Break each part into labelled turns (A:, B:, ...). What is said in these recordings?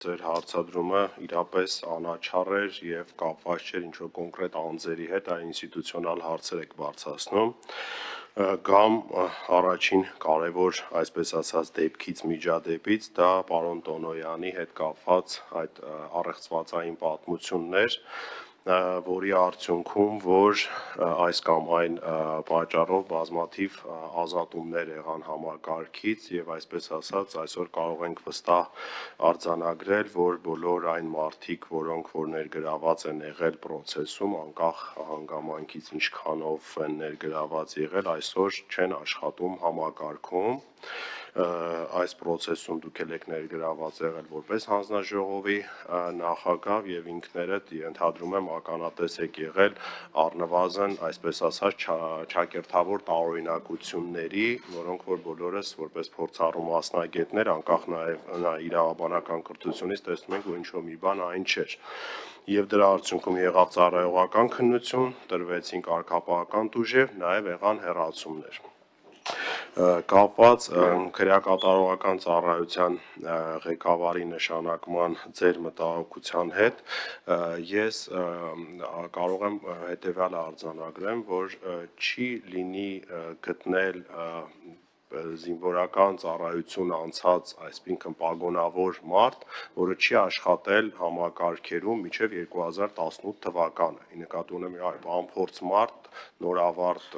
A: Ձեր հարցադրումը իրապես անաչառ էր եւ կապված չէր ինչ-որ կոնկրետ անձերի հետ, այլ ինստիտուցիոնալ հարցեր եք բարձրացնում կամ առաջին կարևոր, այսպես ասած, դեպքից միջադեպից դա պարոն Տոնոյանի հետ կապված այդ առեղծվածային պատմություններ, որի արդյունքում, որ այս կամ այն պատճառով բազմաթիվ ազատումներ եղան համակարգից եւ այսպես ասած այսօր կարող ենք վստահ արձանագրել, որ բոլոր այն մարդիկ, որոնք որ ներգրաված են եղել process-ում, անկախ հանգամանքից ինչքանով են ներգրաված եղել, այսօր չեն աշխատում համակարգում այս process-ում դուք եք ներգրաված եղել որպես հանձնաժողովի նախագահ եւ ինքներդ ընդհանրում եմ ականատես եք եղել առնվազն այսպես ասած ճակերտավոր տարօրինակությունների, որոնք որ բոլորս որպես փորձառու մասնագետներ անկախ նաեւ իրավաբանական կրթությունից տեսնում ենք, որ ինչ-որ մի բան այն չէր։ Եվ դրա արդյունքում եղավ ծառայողական քննություն, տրվեցին կարգապահական տուժեր, նաեւ եղան հեռացումներ։ Կապված քրեակատարողական ծառայության ղեկավարի նշանակման ձեր մտահոգության հետ ես կարող եմ հետեւյալը արձանագրեմ, որ չի լինի գտնել զինվորական ծառայություն անցած, այսինքն պագոնավոր մարդ, որը չի աշխատել համակարգերում մինչև 2018 թվականը։ Ի նկատի ունեմ անփորձ մարդ, նորավարտ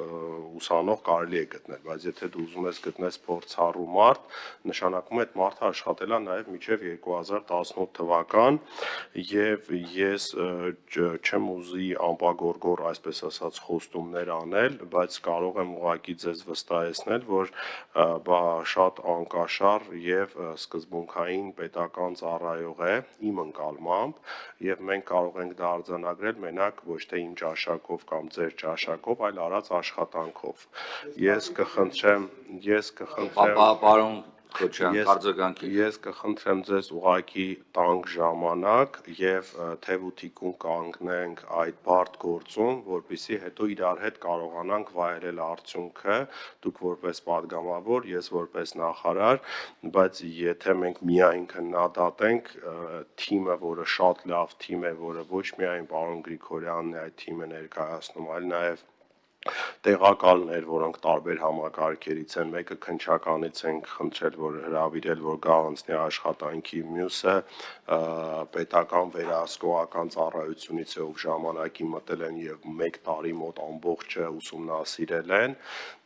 A: ուսանող կարելի է գտնել, բայց եթե դու ուզում ես գտնես փորձառու մարդ, նշանակում է այդ մարդը աշխատել է նաև մինչև 2018 թվական եւ ես չեմ ուզի անպագորգոր այսպես ասած խոստումներ անել, բայց կարող եմ ուղղակի ձեզ վստահեցնել, որ շատ անկաշառ եւ սկզբունքային պետական ծառայող է իմ ընկալմամբ եւ մենք կարող ենք դա արձանագրել մենակ ոչ թե իմ ճաշակով կամ ձեր ճաշակով, այլ արած աշխատանքով։ Ես կխնդրեմ
B: Պարոն Քոչարյան, արձագանքի։
A: Ես կխնդրեմ ձեզ ուղղակի տանք ժամանակ եւ թեւութիկուն կանգնենք այդ բարդ գործում, որպեսզի հետո իրար հետ կարողանանք վայելել արդյունքը, դուք որպես падգամավոր, ես որպես նախարար, բայց եթե մենք միայն քննադատենք թիմը, որը շատ լավ թիմ է, որը ոչ միայն պարոն Գրիգորյանն է այդ թիմը ներկայացնում, այլ նաեւ տեղակալներ, որոնք տարբեր համակարգերից են, մեկը քննչականից ենք խնդրել, որ հրավիրել, որ գա անցնի աշխատանքի, մյուսը պետական վերահսկողական ծառայությունից է, ով ժամանակի մտել են եւ 1 տարի մոտ ամբողջը ուսումնասիրել են,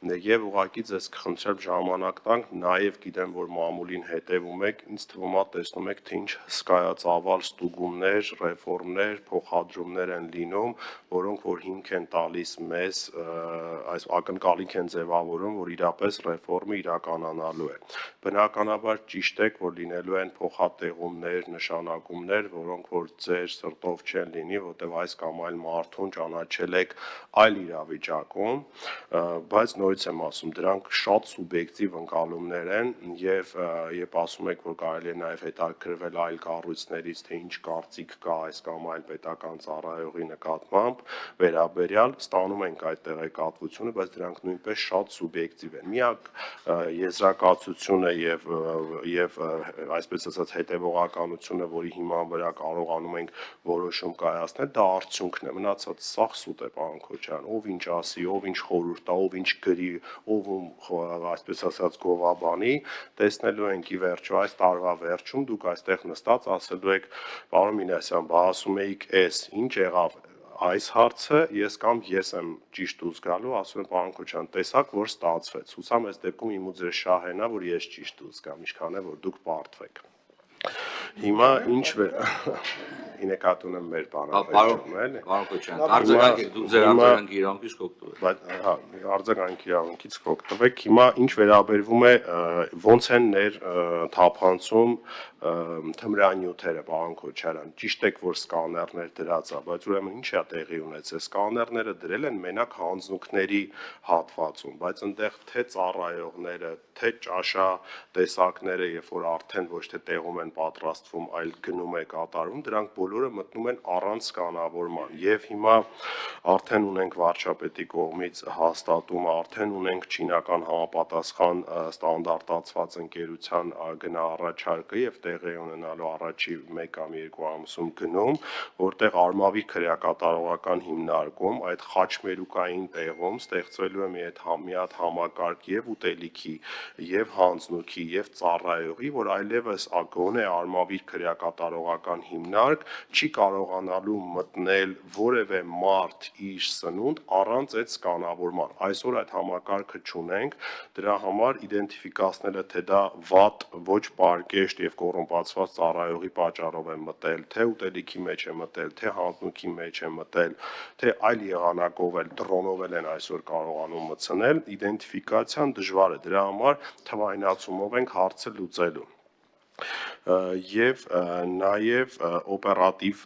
A: եւ ուղղակի ձեզ կխնդրեմ ժամանակ տանք, նաեւ գիտեմ, որ մամուլին հետեւում եք, ինձ թվում է տեսնում եք, թե ինչ հսկայածավալ ստուգումներ, ռեֆորմներ, փոխադրումներ են լինում, որոնք որ հիմք են տալիս մեզ այս ակնկալիք են ձևավորում, որ իրապես ռեֆորմը իրականանալու է։ Բնականաբար ճիշտ եք, որ լինելու են փոխատեղումներ, նշանակումներ, որոնք որ ձեր սրտով չեն լինի, որտեղ այս կամ այլ մարդուն ճանաչել եք այլ իրավիճակում, բայց նորից եմ ասում, դրանք շատ սուբյեկտիվ ընկալումներ են եւ երբ ասում եք, որ կարելի է նաեւ հետաքրքրվել այլ կառույցներից, թե ինչ կարծիք կա այս կամ այլ պետական ծառայողի նկատմամբ, վերաբերյալ ստանում ենք այդ տեղեկատվությունը, բայց դրանք նույնպես շատ սուբյեկտիվ են։ Միակ եզրակացությունը եւ այսպես ասած հետեւողականությունը, որի հիման վրա կարողանում ենք որոշում կայացնել, դա արդյունքն է։ Մնացած սաղ սուտ է, պարոն Քոչարյան, ով ինչ ասի, ով ինչ խորհուրդ տա, ով ինչ գրի, ով այսպես ասած գովաբանի, տեսնելու ենք ի վերջո այս տարվա վերջում դուք այստեղ նստած ասելու եք, պարոն Մինասյան, բա ասում էիք էս, ինչ եղավ այս հարցը, ես եմ ճիշտ ուզ գալու, ասում եմ պարոն Քոչարյան, տեսակ, որ ստացվեց։ Հուսամ այս դեպքում իմ ու ձեր շահեն է, որ ես ճիշտ ուզ գամ, ինչքան է որ դուք պարտվեք։ Հիմա ինչ ի նկատի ունեմ մեր բանավեճում, էլի։
B: Պարոն Քոչարյան, արձագանքի դուք ձեր արձագանքի իրավունքից կօգտվեք։
A: Բայց հա, արձագանքի իրավունքից կօգտվեք։ Հիմա ինչ վերաբերվում է ոնց են թափանցում թմրանյութերը, պարոն Քոչարյան։ Ճիշտ եք, որ սկաներներ դրած է, բայց ուրեմն ինչ է տեղի ունեցել։ Սկաներները դրել են մենակ հանձնուկների հատվածում, բայց այնտեղ թե ծառայողները, թե ճաշատեսակները, երբ որ արդեն ոչ թե տեղում են պատրաստվում, այլ գնում է կատարվում, դրանք բոլորը մտնում են առանց կանավորման եւ հիմա արդեն ունենք վարչապետի կողմից հաստատում, արդեն ունենք չինական համապատասխան ստանդարտացված ընկերության գնահառաջարկը եւ տեղի ունենալու առաջի 1 կամ 2 ամսում գնում, որտեղ Արմավիր քրեակատարողական հիմնարկում այդ խաչմերուկային տեղում ստեղծվելու է մի հատ համակարգ եւ ուտելիքի եւ հանձնուքի եւ ծառայողի, որ այլևս գոնե Արմավիր քրեակատարողական հիմնարկ չի կարողանալու մտնել որևէ մարդ իր սնունդ առանց այդ սկանավորման։ Այսօր այդ համակարգը չունենք, դրա համար իդենտիֆիկացնելը թե դա վատ, ոչ պարկեշտ եւ կոռումպացված ծառայողի պատճառով է մտել, թե ուտելիքի մեջ է մտել, թե հանձնուքի մեջ է մտել, թե այլ եղանակով էլ դրոնով են այսօր կարողանում մտցնել, իդենտիֆիկացիան դժվար է, դրա համար թվայնացումով ենք հարցը լուծելու եւ նաեւ օպերատիվ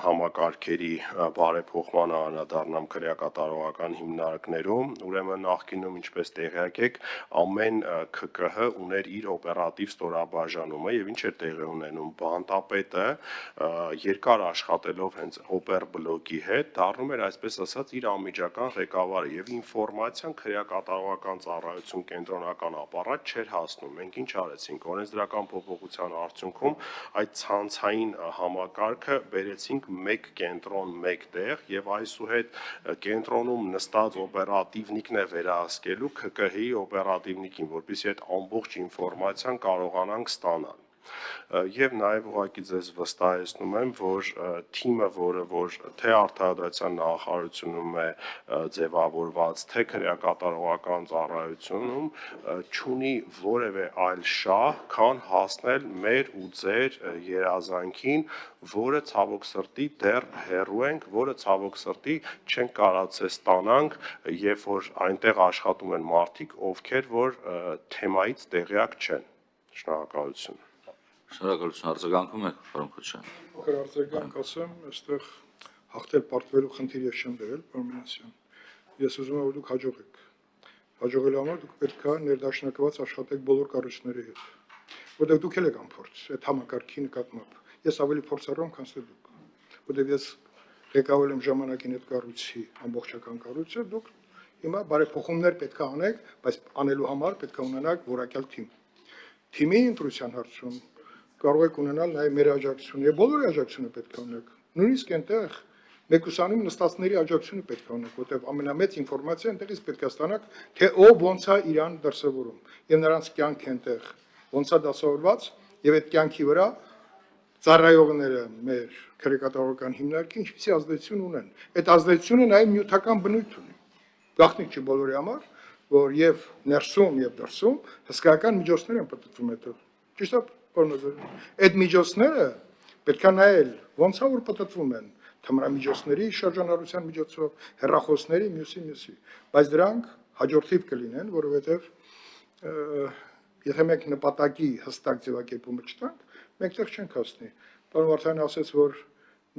A: համակարգերի բարեփոխման անդառնամ քրեակատարողական հիմնարկներում, ուրեմն նախկինում ինչպես տեղյակ եք, ամեն ՔԿՀ ուներ իր օպերատիվ ստորաբաժանումը եւ ինչ էր տեղի ունենում, բանտապետը երկար աշխատելով հենց օպեր բլոկի հետ դառնում էր այսպես ասած իր անմիջական ղեկավարը եւ ինֆորմացիան քրեակատարողական ծառայություն կենտրոնական ապարատ չէր հասնում։ Մենք ինչ արեցինք, օրենսդրական փոփոխության արդյունքում այդ ցանցային համակարգը բերեցինք մեկ կենտրոն, մեկ տեղ եւ այսուհետ կենտրոնում նստած օպերատիվնիկն է վերահսկելու ՔԿՀ-ի օպերատիվնիկին, որպեսզի այդ ամբողջ ինֆորմացիան կարողանանք ստանալ։ Եվ նաև ուղղակի ձեզ վստահեցնում եմ, որ թիմը, որ թե արդարադատության նախարարությունում է ձևավորված, թե քրեակատարողական ծառայությունում չունի որևէ այլ շահ, քան հասնել մեր ու ձեր երազանքին, որը ցավոք սրտի դեռ հեռու ենք, որը ցավոք սրտի չենք կարողացել ստանանք, երբ որ այնտեղ աշխատում են մարդիկ, ովքեր որ թեմայից տեղյակ չեն։ Շնորհակալություն։
B: Շնորհակալություն, արձագանքում եք, պարոն Քոչարյան։
C: Փոքր արձագանք ասեմ, այստեղ հաղթել պարտվելու խնդիր ես չեմ դրել, պարոն Մինասյան։ Ես ուզում եմ, որ դուք հաջողեք։ Հաջողելու համար դուք պետք է ներդաշնակված աշխատեք բոլոր կառույցների հետ, որտեղ դուք էլ եք անփորձ այդ համակարգի նկատմամբ։ Ես ավելի փորձառու եմ, քան դուք, որտեղ ես ղեկավարել եմ ժամանակին այդ կառույցի ամբողջական կառույցը, դուք հիմա բարեփոխումներ պետք է անեք, բայց անելու համար պետք է ունենաք որակյալ թիմ։ Թիմի ընտրության հարցում կարող եք ունենալ նաև մեր աջակցությունը եւ բոլորի աջակցությունը պետք է ունեք։ Նույնիսկ այնտեղ մեկուսանում նստածների աջակցությունը պետք է ունեք, որտեղ ամենամեծ ինֆորմացիա այնտեղից պետք է ստանաք, թե ով ոնց է իրան դրսևորում եւ նրանց կյանք այնտեղ ոնց է դասավորված եւ այդ կյանքի վրա ծառայողները մեր քրեակատարողական հիմնարկի ինչպիսի ազդեցություն ունեն։ Այդ ազդեցությունը նաև նյութական բնույթ ունի։ Գաղտնիք չի բոլորի համար, որ եւ ներսում եւ դրսում հսկայական միջոցներ են պատտվում այդտեղ։ Ճիշտ է, այդ միջոցները պետք է նայել ոնց է որ պատտվում են թմրամիջոցների շրջանառության միջոցով, հեռախոսների, մյուսի, բայց դրանք հաջորդիվ կլինեն, որովհետեւ եթե մենք նպատակի հստակ ձևակերպումը չտանք, մենք տեղ չենք հասնի։ Պարոն Վարդանյանը ասաց, որ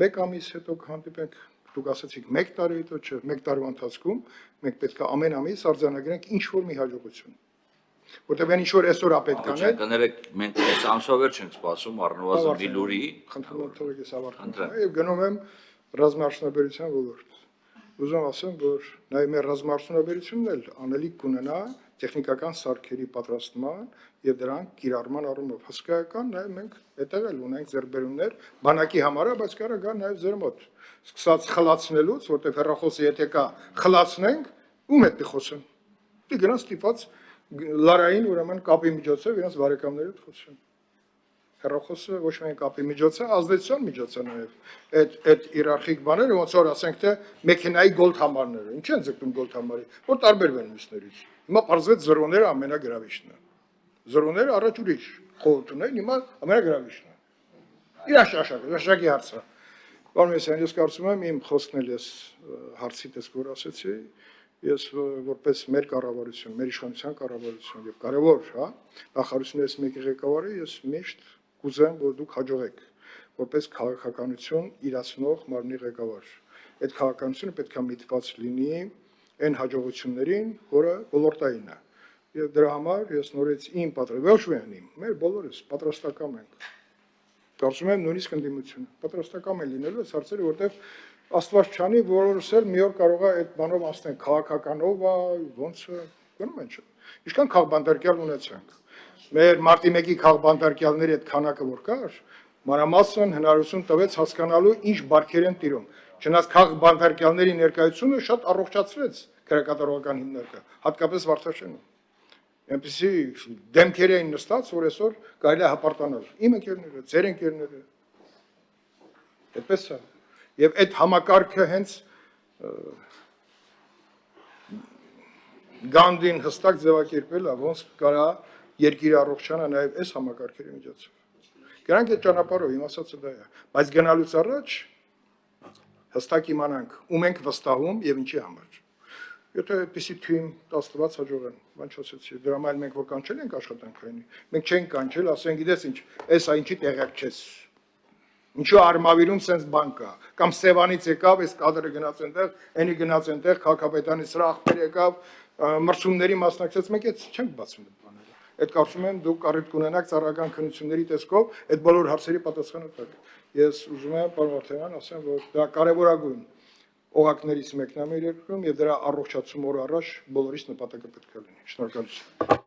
C: 1 ամիս հետո կհանդիպենք, դուք ասացիք 1 տարի հետո չէ, 1 տարվա ընթացքում մենք պետք է ամեն ամիս արձանագրենք ինչ-որ մի հաջողություն։ Որտեղ այն ինչ-որ այսօր է պետք անել։
B: Կներեք, մենք այս ամսվա վերջ ենք սպասում առնվազն Բիլուրի։
C: Խնդրում եմ թողեք ես ավարտեմ։ Եվ գնում եմ ռազմաարդյունաբերության ոլորտ։ Ուզում ասեմ, որ նաև մեր ռազմաարդյունաբերությունն էլ անելիք կունենա տեխնիկական սարքերի պատրաստման եւ դրանք կիրառման առումով հսկայական, նաև մենք այդտեղ էլ ունենք ձեռբերումներ բանակի համար, բայց կարող գա նաև ձեր մոտ։ Սկսած խլացնելուց, որտեղ հեռախոսը եթե կա խլացնենք, ում հետ խոսեն։ Դե գնաց ստիպած լարային ուրեմն կապի միջոցով իրենց բարեկամների հետ խոսեն։ Հեռախոսը ոչ միայն կապի միջոց է, ազդեցության միջոց է նաև։ Այդ իերարխիկ բաները ոնց որ ասենք թե մեքենայի գոլդ համարները, ինչ են ձգտում գոլդ համարի, որ տարբերվեն մյուսներից։ Հիմա բարձվեց զրոները ամենագրավիչն է։ Զրոները առաջ ուրիշ խորհուրդ ունեն, հիմա ամենագրավիչն է։ Իրաշաշակի հարցը։ Պարոն Մեսյան, ես կարծում եմ իմ խոսքն էլ ես հարցի տեսք որ ասեցի, ես որպես մեր կառավարություն, մեր իշխանության կառավարություն եւ կարեւոր, հա, նախարարությունից մեկի ղեկավարը ես միշտ կուզեմ, որ դուք հաջողեք որպես քաղաքականություն իրացնող մարմնի ղեկավար։ Այդ քաղաքականությունը պետք է միտված լինի այն հաջողություններին, որը ոլորտային է։ Եվ դրա համար ես նորից իմ պատրաստ, ոչ միայն իմ, մեր բոլորս պատրաստական ենք։ Կարծում եմ նույնիսկ ընդդիմությունը պատրաստական է լինելու այս հարցերը, որտեղ Աստված չանի, որս էլ մի օր կարող է այդ բանով ասեն քաղաքականով, ոնց գնում են չէ։ Ինչքան քաղբանտարկյալ ունեցանք։ Մեր մարտի 1-ի քաղբանտարկյալների այդ քանակը որ կար, մանրամասն հնարավորություն տվեց հասկանալու ինչ բարքեր են տիրում։ Չնայած քաղբանտարկյալների ներկայությունը շատ առողջացրեց քրեակատարողական հիմնարկը, հատկապես Վարդաշենում։ Այնպեսի դեմքեր էին նստած, որ այսօր կարելի է հպարտանալ։ Իմ ընկերները, ձեր ընկերները։ Այդպես է։ Եվ այդ համակարգը հենց Գանդին հստակ ձևակերպել է, ոնց կարա երկիրը առողջանա նաև այս համակարգերի միջոցով։ Գրանք այդ ճանապարհով իմ ասածը դա է, բայց գնալուց առաջ հստակ իմանանք ում ենք վստահում եւ ինչի համար։ Եթե այդպեսի թույն տաստված հաջողեն, բան չասեցի, դրա համար մենք որ կանչել ենք աշխատանքային, մենք չենք կանչել, ասեն գիտես ինչ, այս այնչի տեղյակ չես։ Ինչու արմավիրում sense բան կա, կամ Սևանից եկավ, այս կադրը գնաց այնտեղ, այնի գնաց այնտեղ, քաղաքապետարանի սրա աղբեր եկավ, մրցումների մասնակցեց, մենք այդ չենք բացում այդ բաները։ Այդ կարծում եմ դուք առիթ կունենաք ծառայական քննությունների տեսքով այդ բոլոր հարցերի պատասխանը տակ։ Ես ուզում եմ պարոն Վարդանյան ասեմ, որ դա կարևորագույն օղակներից մեկն է մեր երկրում եւ դրա առողջացում օր առաջ բոլորիս նպատակը պետք է լինի։ Շնորհակալություն։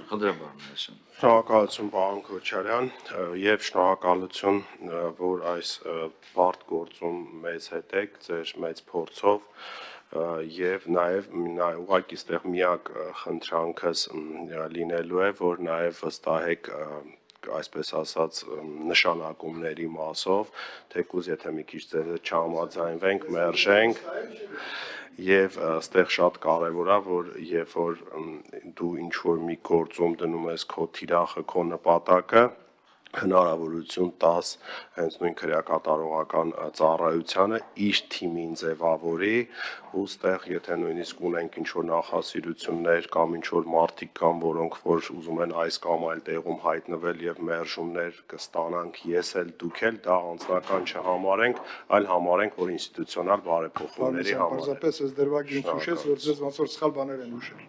B: Խնդրեմ պարոն Մեսյան։
A: Շնորհակալություն պարոն Քոչարյան եւ շնորհակալություն, որ այս բարդ գործում մեզ հետ եք, ձեր մեծ փորձով եւ նաեւ ուղղակի այստեղ միակ խնդրանքս լինելու է, որ նաեւ վստահեք այսպես ասած նշանակումների մասով, թեկուզ եթե մի քիչ ձեզ չհամաձայնվենք, մերժենք եւ այստեղ շատ կարեւոր է, որ երբ որ դու ինչ որ մի գործում դնում ես քո թիրախը, քո նպատակը, հնարավորություն տաս հենց նույն քրեակատարողական ծառայությանը իր թիմին ձևավորի ու ստեղ եթե նույնիսկ ունենք ինչ որ նախասիրություններ կամ ինչ որ մարդիկ կան, որոնք որ ուզում են այս կամ այլ տեղում հայտնվել եւ մերժումներ կստանանք, ես էլ դուք էլ դա անձնական չհամարենք, այլ համարենք, որ ինստիտուցիոնալ բարեփոխումների համար։
C: Պարզապես այս դրվագին հուշեց, որ ձեզ ոնց որ սխալ բաներ են հուշել։